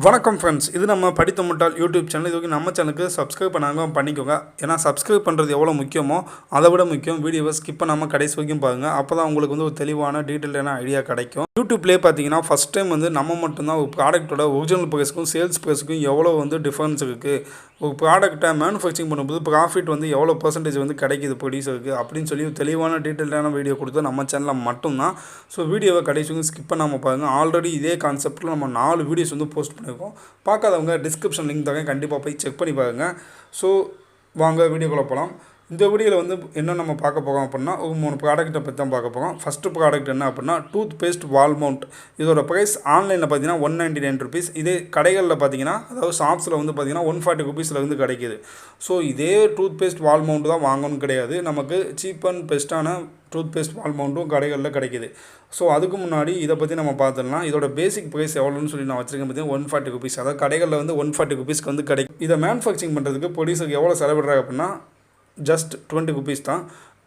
வணக்கம் ஃப்ரெண்ட்ஸ், இது நம்ம படித்த முட்டாள் யூடியூப் சேனல். இதுக்கு நம்ம சேனலுக்கு சப்ஸ்கிரைப் பண்ணாங்க பண்ணிக்கோங்க. ஏன்னா சப்ஸ்கிரைப் பண்ணுறது எவ்வளோ முக்கியமோ அதை விட முக்கியம் வீடியோவை ஸ்கிப் பண்ணாமல் கடைசி வரைக்கும் பாருங்கள். அப்போ தான் உங்களுக்கு ஒரு தெளிவான டீட்டெயிலான ஐடியா கிடைக்கும். யூடியூப்லேயே பார்த்தீங்கன்னா ஃபஸ்ட் டைம் நம்ம மட்டும்தான் ஒரு ப்ராடக்ட்டோட ஒரிஜினல் ப்ரைஸ்க்கும் சேல்ஸ் ப்ரைஸ்க்கும் எவ்வளோ டிஃப்ரென்ஸ் இருக்குது, ஒரு ப்ராடக்ட்டை மேனுஃபேக்சரிங் பண்ணும்போது ப்ராஃபிட் எவ்வளோ பர்சன்டேஜ் கிடைக்கிது ப்ரொடியூசருக்கு அப்படின்னு சொல்லி தெளிவான டீட்டெயிலான வீடியோ கொடுத்து நம்ம சேனலில் மட்டும்தான். ஸோ வீடியோவை கடைசி வரைக்கும் ஸ்கிப் பண்ணாமல் பாருங்கள். ஆல்ரெடி இதே கான்செப்ட்டில் நம்ம 4 வீடியோஸ் போஸ்ட் பண்ணியிருக்கோம். பார்க்காதவங்க டிஸ்கிரிப்ஷன் லிங்க் தரேன், கண்டிப்பாக போய் செக் பண்ணி பாருங்கள். ஸோ வாங்க வீடியோக்குள்ளே போகலாம். இந்த வீடியோவில் என்ன நம்ம பார்க்க போகிறோம் அப்படின்னா ஒரு 3 ப்ராடக்ட்டை பற்றி தான் பார்க்க போகிறோம். ஃபஸ்ட்டு ப்ராடக்ட் என்ன அப்படின்னா டூத் பேஸ்ட் வால் மவுண்ட். இதோட ப்ரைஸ் ஆன்லைனில் பார்த்தீங்கன்னா 199 ருபீஸ். இதே கடைகளில் பார்த்தீங்கன்னா அதாவது ஷாப்ஸில் பார்த்தீங்கன்னா 140 ருபீஸில் கிடைக்கிது. ஸோ இதே டூத் பேஸ்ட் வால் மவுண்ட் தான் வாங்கணும்னு கிடையாது, நமக்கு சீப் அண்ட் பெஸ்ட்டான டூத் பேஸ்ட் வால் மவுண்ட்டும் கடைகளில் கிடைக்கிது. ஸோ அதுக்கு முன்னாடி இதை பற்றி நம்ம பார்த்துடலாம். இதோட பேசிக் ப்ரைஸ் எவ்வளோன்னு சொல்லி நான் வச்சுருக்கேன் பார்த்தீங்கன்னா 140 ருபீஸ். அதாவது கடைகளில் 140 ருபீஸ்க்கு கிடைக்கும். இதை மேனுஃபேக்சரிங் பண்ணுறதுக்கு ப்ரொடியூசருக்கு எவ்வளோ செலவிடுறாங்க அப்படின்னா ஜஸ்ட் 20 ருபீஸ் தான்.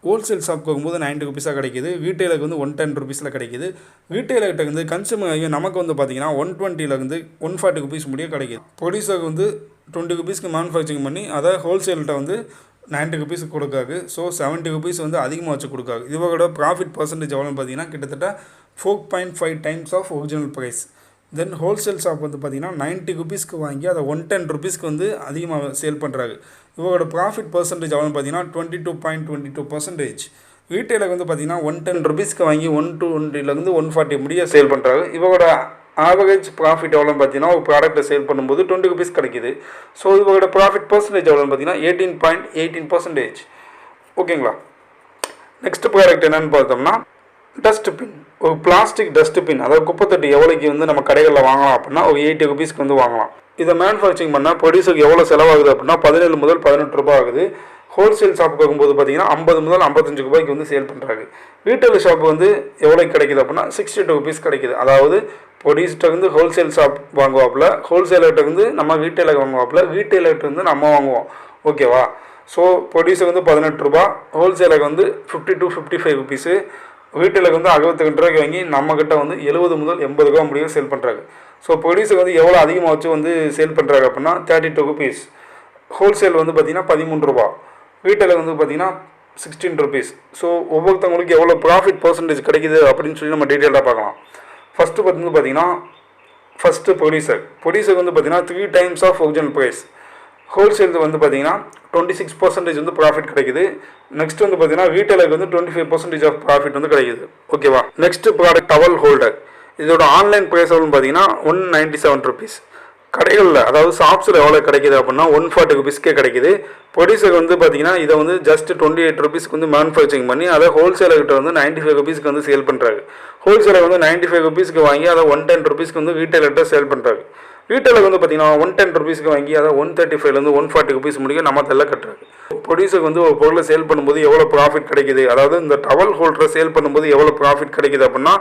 ஹோல்சேல் ஷாப் போகும்போது 90 ருபீஸாக கிடைக்கிது. ரீட்டெயிலுக்கு 110 ருபீஸில் கிடைக்கிது. ரீட்டெயிலர்கிட்ட கன்சூமர் நமக்கு பார்த்தீங்கன்னா 120 140 ருபீஸ் முடிய கிடைக்கிது. ப்ரொடியூசருக்கு 20 ருபீஸ்க்கு மேனுஃபேக்சரிங் பண்ணி அதை ஹோல்சேல்கிட்ட 90 ருபீஸுக்கு கொடுக்காது. ஸோ 70 ருபீஸ் அதிகமாக வச்சு கொடுக்காது. இதோட ப்ராஃபிட் பர்சன்டேஜ் எவ்வளோன்னு பார்த்தீங்கன்னா கிட்டத்தட்ட 4.5 times of original price. Then wholesale shop பார்த்தீங்கன்னா 90 ருபீஸ்க்கு வாங்கி அதை 110 ருபீஸ்க்கு அதிகமாக சேல் பண்ணுறாங்க. இவரோட ப்ராஃபிட் பர்சன்டேஜ் எவ்வளோன்னு பார்த்தீங்கன்னா 22.22%. ரீட்டெயிலுக்கு பார்த்தீங்கன்னா 110 ருபீஸ்க்கு வாங்கி 120 140 முடிய சேல் பண்ணுறாங்க. இவரோட ஆவரேஜ் ப்ராஃபிட் எவ்வளோன்னு பார்த்தீங்கன்னா ஒரு ப்ராடக்ட்டை சேல் பண்ணும்போது 20 ருபீஸ் கிடைக்கிது. ஸோ இவரோட ப்ராஃபிட் பர்சன்டேஜ் எவ்வளோன்னு பார்த்தீங்கன்னா 18.18%. ஓகேங்களா. நெக்ஸ்ட் ப்ராடக்ட் என்னென்னு பார்த்தோம்னா டஸ்ட்பின். ஒரு பிளாஸ்டிக் டஸ்ட்பின், அதாவது குப்பைத்தொட்டி எவ்வளோக்கு நம்ம கடைகளில் வாங்கலாம் அப்படின்னா ஒரு 80 ருபீஸ்க்கு வாங்கலாம். இதை மேனுஃபேக்சரிங் பண்ணால் ப்ரொடியூசருக்கு எவ்வளோ செலவாகுது அப்படின்னா 17 முதல் 18 ரூபாய் ஆகுது. ஹோல்சேல் ஷாப்புக்கு போகும்போது பார்த்தீங்கன்னா 50 முதல் 55 ரூபாய்க்கு சேல் பண்ணுறாங்க. ரீட்டைல் ஷாப்பு எவ்வளோ கிடைக்கிது அப்படின்னா 62 ருபீஸ் கிடைக்கிது. அதாவது ப்ரொடியூசர்கிட்ட ஹோல்சேல் ஷாப் வாங்குவாப்பில், ஹோல்சேலர்கிட்ட நம்ம ரீட்டைலர் வாங்குவாப்பில், ரீட்டைலர்கிட்ட நம்ம வாங்குவோம். ஓகேவா. ஸோ ப்ரொடியூசருக்கு 18 ரூபா, ஹோல்சேலருக்கு 50 to 55 ருபீஸு, ரீட்டைலுக்கு 62 ரூபாய்க்கு வாங்கி நம்மக்கிட்ட 70 முதல் 80 ரூபா முடிய சேல் பண்ணுறாங்க. ஸோ ப்ரொடியூசர் எவ்வளோ அதிகமாக வச்சு சேல் பண்ணுறாங்க அப்படின்னா 32 ருபீஸ். ஹோல்சேல் பார்த்தீங்கன்னா 13 ரூபா, ரீட்டைலுக்கு பார்த்தீங்கன்னா 16 ருபீஸ். ஸோ ஒவ்வொருத்தவங்களுக்கு எவ்வளோ ப்ராஃபிட் பர்சன்டேஜ் கிடைக்கிது அப்படின்னு சொல்லி நம்ம டீட்டெயிலாக பார்க்கலாம். ஃபஸ்ட்டு பார்த்தீங்கன்னா ஃபஸ்ட்டு ப்ரொடியூசர் பார்த்தீங்கன்னா 3 times of original price. Wholesale பார்த்தீங்கன்னா 26% ப்ராஃபிட் கிடைக்குது. நெக்ஸ்ட் பார்த்தீங்கன்னா ரீட்டைலருக்கு 25% ஆஃப் ப்ராஃபிட் கிடைக்குது. ஓகேவா. Next product towel holder. இதோட ஆன்லைன் ப்ரைஸ் பார்த்தீங்கன்னா 197 ருபீஸ். கடைகளில் அதாவது ஷாப்ஸில் எவ்வளோ கிடைக்கிது அப்படின்னா 140 ருபீஸ்க்கே கிடைக்கிது. ப்ரொடியூசர் பார்த்தீங்கன்னா இதை ஜஸ்ட் 28 ருபீஸ்க்கு மேனுஃபேக்சரிங் பண்ணி அதை ஹோல்சேலர்கிட்ட 95 ருபீஸ்க்கு சேல் பண்ணுறாங்க. ஹோல்சேலர் 95 ருபீஸ்க்கு வாங்கி அதை 110 ருபீஸ்க்கு ரீட்டைலர்கிட்ட சேல் பண்ணுறாங்க. ரீட்டைலுக்கு பார்த்தீங்கன்னா 110 ருபீஸ்க்கு வாங்கி அதை 135 140 ருபீஸ் முடிக்க நம்ம தெல்ல கட்டுறாங்க. ப்ரொடியூசருக்கு ஒரு பொருளை சேல் பண்ணும்போது எவ்வளோ ப்ராஃபிட் கிடைக்கிது, அதாவது இந்த டவல் ஹோல்டரை சேல் பண்ணும்போது எவ்வளோ ப்ராஃபிட் கிடைக்கிது அப்படின்னா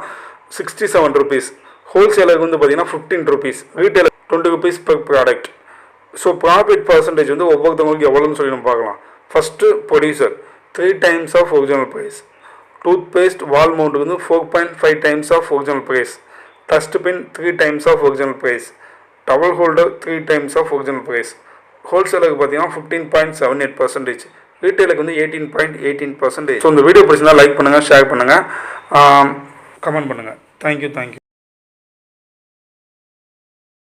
67 ருபீஸ். ஹோல்சேலருக்கு பார்த்தீங்கன்னா 15 rupees, retailer 20 rupees per product. So profit percentage ஒவ்வொருத்தவங்களுக்கு எவ்வளோன்னு சொல்லி நம்ம பார்க்கலாம். First producer 3 times of original price. Toothpaste wall மவுண்ட்டுக்கு 4.5 times of original price. Dustbin 3 times of original price. Towel holder 3 times of original price. ஹோல்சேலுக்கு பார்த்தீங்கன்னா 15.78%, ரீட்டைலுக்கு 18.18%. So இந்த வீடியோ பிடிச்சிருந்தா லைக் பண்ணுங்கள், ஷேர் பண்ணுங்கள், கமெண்ட் பண்ணுங்கள். தேங்க்யூ.